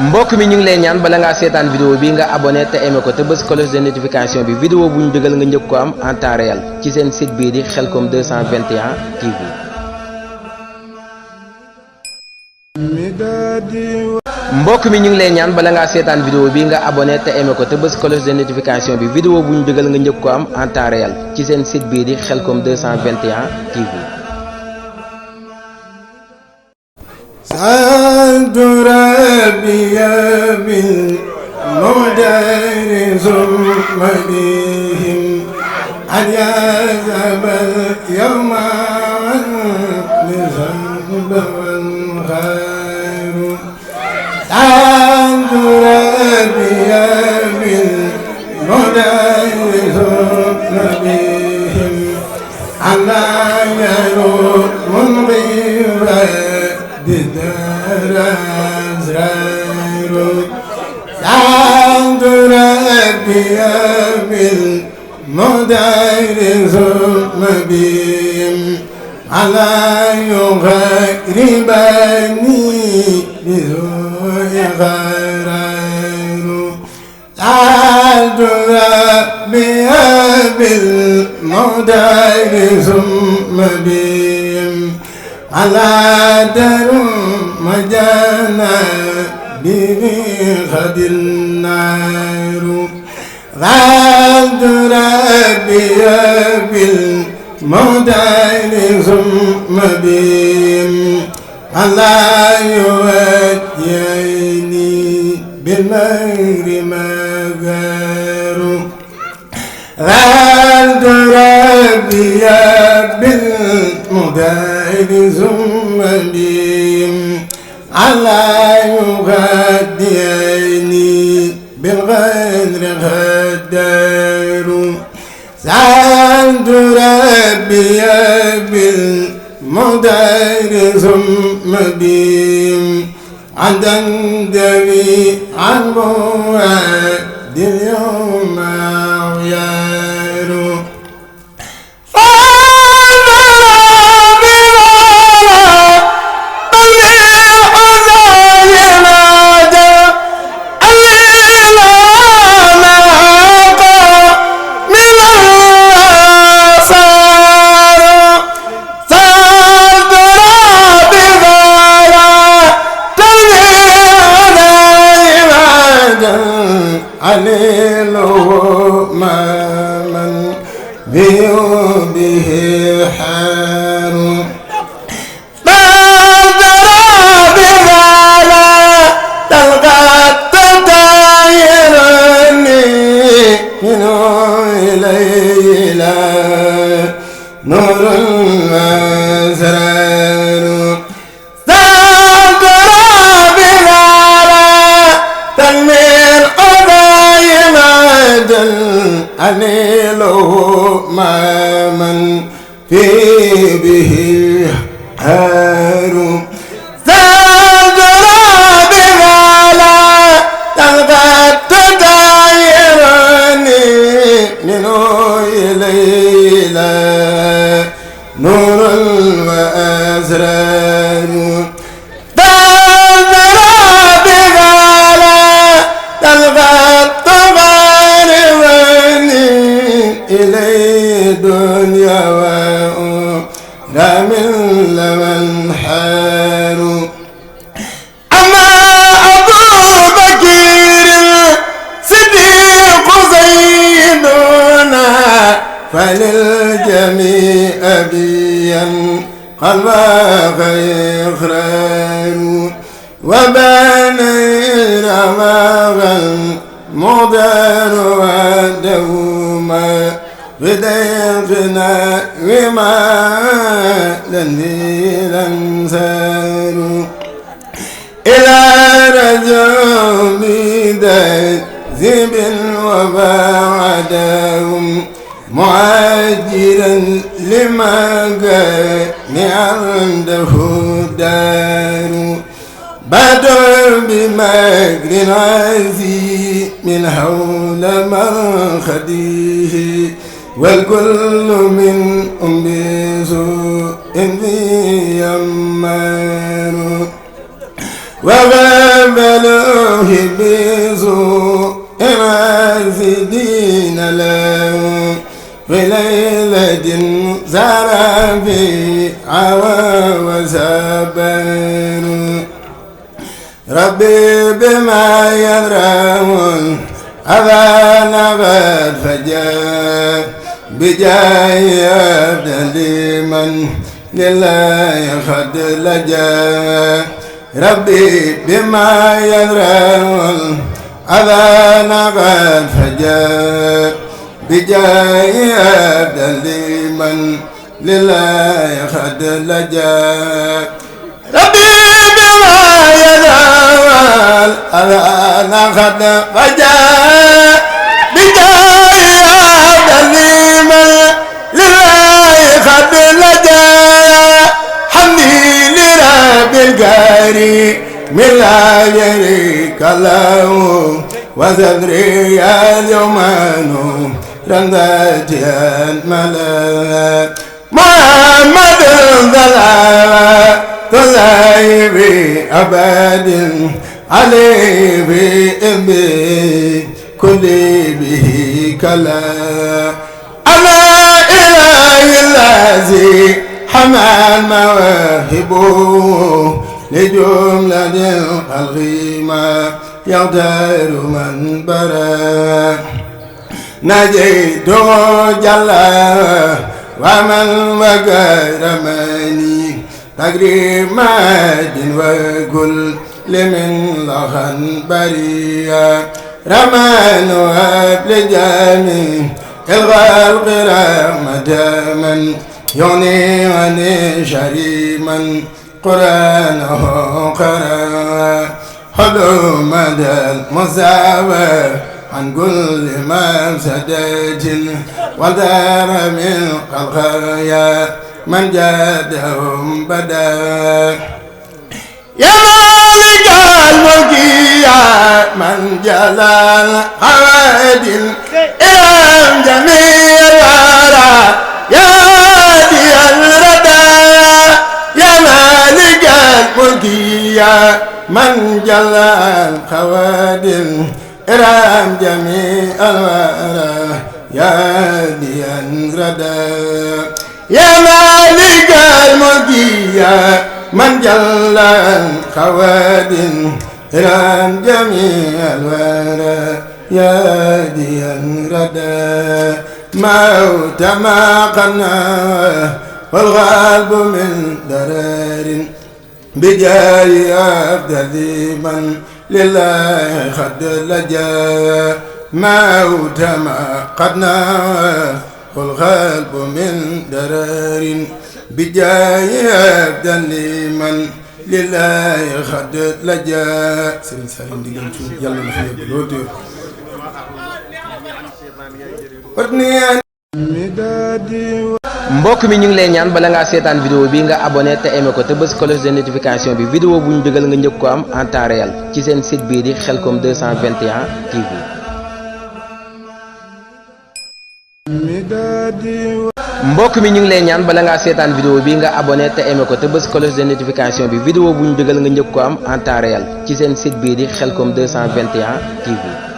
mbokk mi ñu ngi lay ñaan bala ngaa seetaan vidéo bi nga abonné te aimé ko te bës cloche de notification bi vidéo bu ñu dugal nga njëkk ko am en temps réel ci seen site bii di Khelcom 221 TV. mbokk mi ñu ngi lay ñaan bala ngaa seetaan vidéo bi nga abonné te aimé ko te bës cloche de notification bi vidéo bu ñu dugal nga njëkk ko am en temps réel ci seen site bii di Khelcom 221 TV. سألت ربي بالمدارس مديهم أن يذهب اليوم والذنب والخير. سألت ربي بالمدارس مديهم أن لا يرد منغيبا بدر أزرار. سعد ربي بالمدارس مبين على يغربني بذوي غرار. سعد ربي بالمدارس مبين على در مجانا به خد النار. غاد ربي بالمدارس مبين على يوديني بالمغر مغار. غاد ربي بالمدارس مبين على يغديني بالغدر غدار. سعد ربي بالمدارس مبين عدا دمي عن مواد اليوم عيار. عليله ما من به حار. بادر بغالا تلقى تطايرني منه إليلا نور وأسرار. أنيله ما من في به حار. زاد بغالا تلقى تدايرني منه إليلا نور وأسرار. إلي دنيا وأخرى من لمن حار. أما أبو بكر صديق زيدنا فللجميع أبيا قلبا إخرار. وبنينا مغا مدار ودوما بديقنا وما لنيل انسار. إلى رجل ذئب وبعدهم معاجرا لما كان عنده دار. بدر بمكر عزيم حول مرخديه والكل من بسوء ذي يمار. وغبلوه بسوء رازدين له في ليلة زار في عوى وسبر ربي بما يدرون أذان غد فجاء بجاي أبدا لمن لله خد لجا ربي بما يدرون أذان غد فجاء بجاي أبدا لمن لله خد لجا ربي بما يدرون أذان غد فجاء بجاي أبدا لمن لله خد لجا حمدي لرب الكريم من لا شريك له وصدري اليوم نور رندتي الملا محمد صلوات الله بأبد عليه بإذن كل به كلا أنا إله الذي حمل مواهبه لجملة الخلق ما يغتر من برا نجيته جل ومن وكرمني تكريمات وكل لمن لخن بريا رمان وابل جميع الخلق رحمة من يغني عني شريما قرآنه قرأ حلو مدى المساواة عن كل مفسدة ودار من الخطايا من جادهم بدا يا مالك الملك يا من جلال خوادم إلى جميع الورى يا هادي الردى يا مالك الملك يا من جلال خوادم إرام جميع الورى يا هادي الردى يا مالك الملك يا من جل الخوادم إرام جميع الورى يا هادي الردى موت ما قنا والغالب من درار بجاي أفضل من لله خد لجا موت ما قدنا والغالب من درار بجاي أفضل من لله خد لجا سيرين سالم ديغان تو يالا na fi yeb lo te mbokk mi ñu ngi lay ñaan bala ngaa seetaan vidéo bi nga abonné te aimé ko te bës cloche de notification bi vidéo bu ñu dugal nga njëkk ko am en temps réel ci seen site bii di Khelcom 221 TV. mbokk mi ñu ngi lay ñaan bala ngaa seetaan vidéo bi nga abonné te aimé ko te bës cloche de notification bi vidéo bu ñu dugal nga njëkk ko am en temps réel ci seen site bii di Khelcom 221 TV.